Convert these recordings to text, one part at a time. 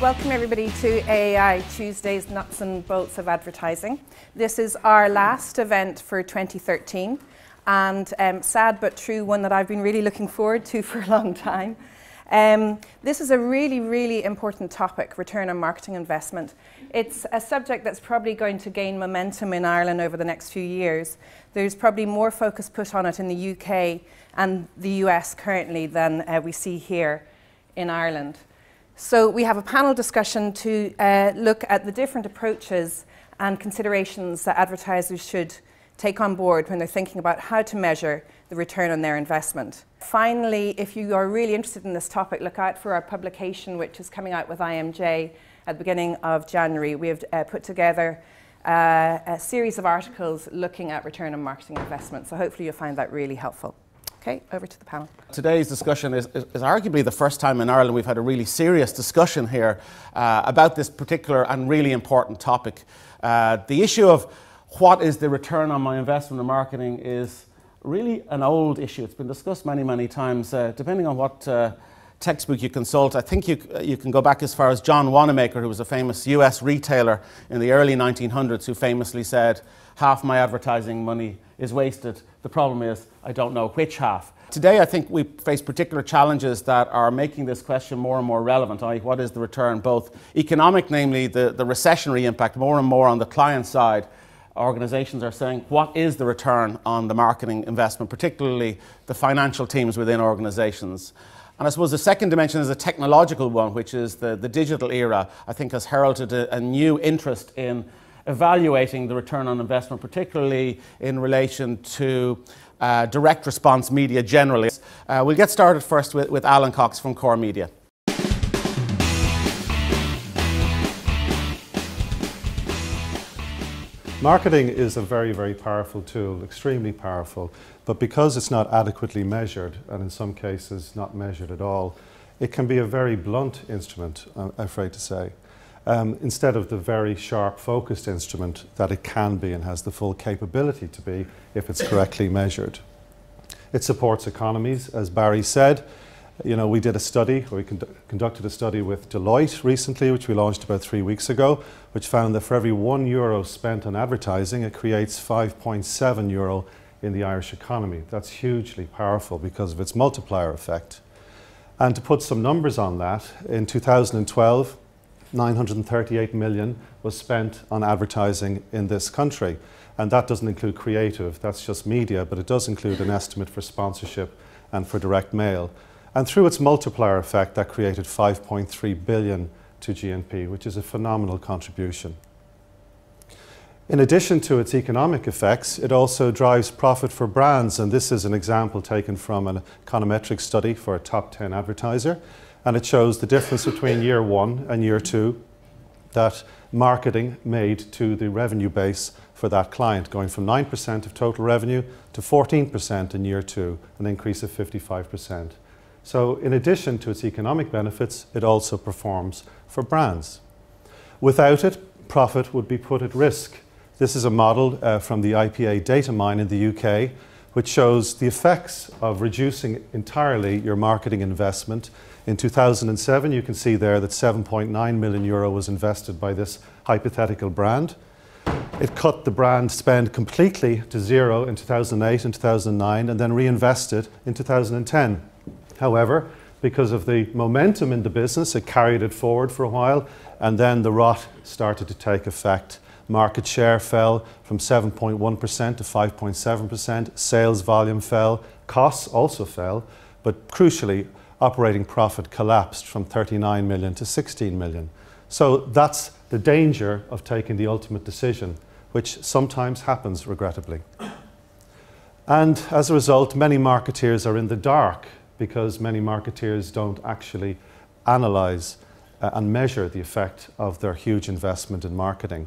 Welcome everybody to AAI, Tuesday's Nuts and Bolts of Advertising. This is our last event for 2013 and sad but true, one that I've been really looking forward to for a long time. This is a really important topic, return on marketing investment. It's a subject that's probably going to gain momentum in Ireland over the next few years. There's probably more focus put on it in the UK and the US currently than we see here in Ireland. So we have a panel discussion to look at the different approaches and considerations that advertisers should take on board when they're thinking about how to measure the return on their investment. Finally, if you are really interested in this topic, look out for our publication, which is coming out with IMJ at the beginning of January. We have put together a series of articles looking at return on marketing investment, so hopefully you'll find that really helpful. Okay, over to the panel. Today's discussion is arguably the first time in Ireland we've had a really serious discussion here about this particular and really important topic. The issue of what is the return on my investment in marketing is really an old issue. It's been discussed many times. Depending on what textbook you consult, I think you can go back as far as John Wanamaker, who was a famous US retailer in the early 1900s, who famously said, "Half my advertising money is wasted. The problem is I don't know which half." Today I think we face particular challenges that are making this question more and more relevant. What is the return, both economic, namely the recessionary impact, more and more on the client side. Organisations are saying, what is the return on the marketing investment, particularly the financial teams within organisations? And I suppose the second dimension is a technological one, which is the digital era, I think has heralded a new interest in evaluating the return on investment, particularly in relation to direct response media generally. We'll get started first with Alan Cox from Core Media. Marketing is a very powerful tool, extremely powerful, but because it's not adequately measured, and in some cases not measured at all, it can be a very blunt instrument, I'm afraid to say, instead of the very sharp focused instrument that it can be and has the full capability to be if it's correctly measured. It supports economies, as Barry said. You know, we did a study, or we conducted a study with Deloitte recently, which we launched about 3 weeks ago, which found that for every €1 spent on advertising, it creates €5.7 in the Irish economy. That's hugely powerful because of its multiplier effect. And to put some numbers on that, in 2012, 938 million was spent on advertising in this country. And that doesn't include creative, that's just media, but it does include an estimate for sponsorship and for direct mail. And through its multiplier effect, that created 5.3 billion to GNP, which is a phenomenal contribution. In addition to its economic effects, it also drives profit for brands, and this is an example taken from an econometric study for a top 10 advertiser, and it shows the difference between year 1 and year 2 that marketing made to the revenue base for that client, going from 9% of total revenue to 14% in year 2, an increase of 55%. So in addition to its economic benefits, it also performs for brands. Without it, profit would be put at risk. This is a model from the IPA data mine in the UK, which shows the effects of reducing entirely your marketing investment. In 2007, you can see there that €7.9 million was invested by this hypothetical brand. It cut the brand spend completely to zero in 2008 and 2009 and then reinvested in 2010. However, because of the momentum in the business, it carried it forward for a while, and then the rot started to take effect. Market share fell from 7.1% to 5.7%, sales volume fell, costs also fell, but crucially, operating profit collapsed from 39 million to 16 million. So that's the danger of taking the ultimate decision, which sometimes happens, regrettably. And as a result, many marketeers are in the dark, because many marketeers don't actually analyse and measure the effect of their huge investment in marketing.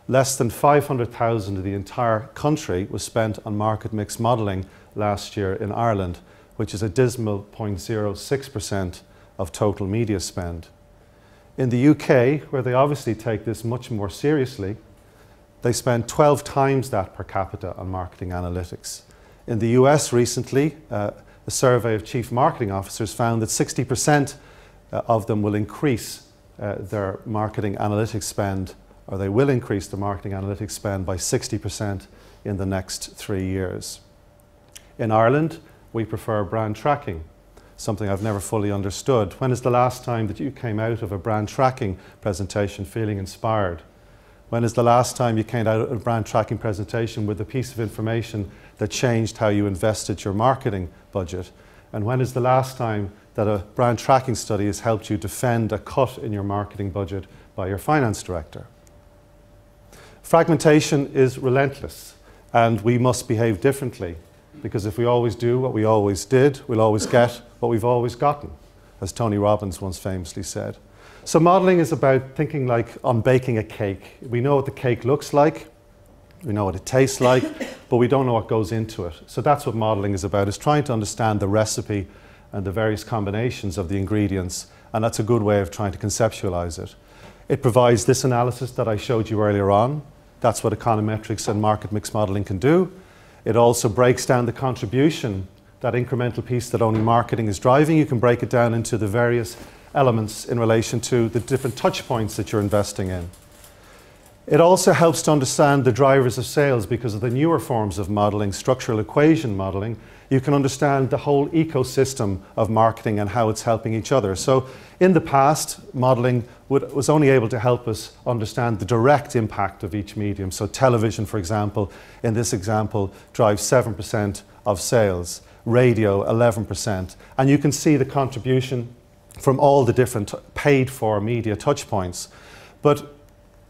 Less than 500,000 of the entire country was spent on market mix modelling last year in Ireland, which is a dismal 0.06% of total media spend. In the UK, where they obviously take this much more seriously, they spend 12 times that per capita on marketing analytics. In the US recently, a survey of chief marketing officers found that 60% of them will increase their marketing analytics spend, or they will increase the marketing analytics spend by 60% in the next 3 years. In Ireland, we prefer brand tracking, something I've never fully understood. When is the last time that you came out of a brand tracking presentation feeling inspired? When is the last time you came out of a brand tracking presentation with a piece of information that changed how you invested your marketing budget? And when is the last time that a brand tracking study has helped you defend a cut in your marketing budget by your finance director? Fragmentation is relentless, and we must behave differently, because if we always do what we always did, we'll always get what we've always gotten, as Tony Robbins once famously said. So modelling is about thinking like on baking a cake. We know what the cake looks like, we know what it tastes like, but we don't know what goes into it. So that's what modelling is about, is trying to understand the recipe and the various combinations of the ingredients, and that's a good way of trying to conceptualise it. It provides this analysis that I showed you earlier on. That's what econometrics and market mix modelling can do. It also breaks down the contribution, that incremental piece that only marketing is driving. You can break it down into the various elements in relation to the different touch points that you're investing in. It also helps to understand the drivers of sales, because of the newer forms of modelling, structural equation modelling. You can understand the whole ecosystem of marketing and how it's helping each other. So in the past, modelling was only able to help us understand the direct impact of each medium. So television, for example, in this example, drives 7% of sales, radio 11%. And you can see the contribution from all the different paid for media touch points. But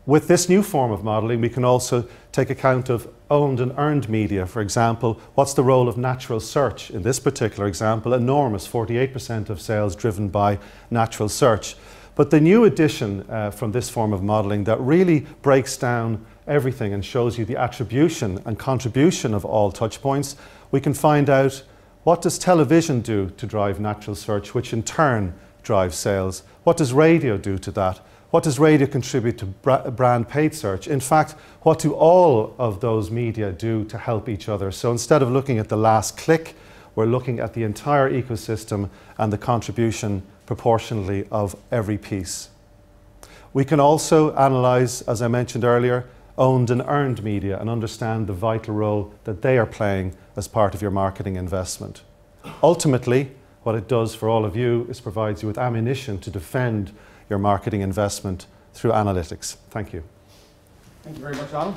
with this new form of modelling, we can also take account of owned and earned media. For example, what's the role of natural search? In this particular example, enormous, 48% of sales driven by natural search. But the new addition from this form of modelling that really breaks down everything and shows you the attribution and contribution of all touch points, we can find out what does television do to drive natural search, which in turn drives sales? What does radio do to that? What does radio contribute to brand paid search? In fact, what do all of those media do to help each other? So instead of looking at the last click, we're looking at the entire ecosystem and the contribution proportionally of every piece. We can also analyse, as I mentioned earlier, owned and earned media and understand the vital role that they are playing as part of your marketing investment. Ultimately, what it does for all of you is provides you with ammunition to defend your marketing investment through analytics. Thank you. Thank you very much, Alan.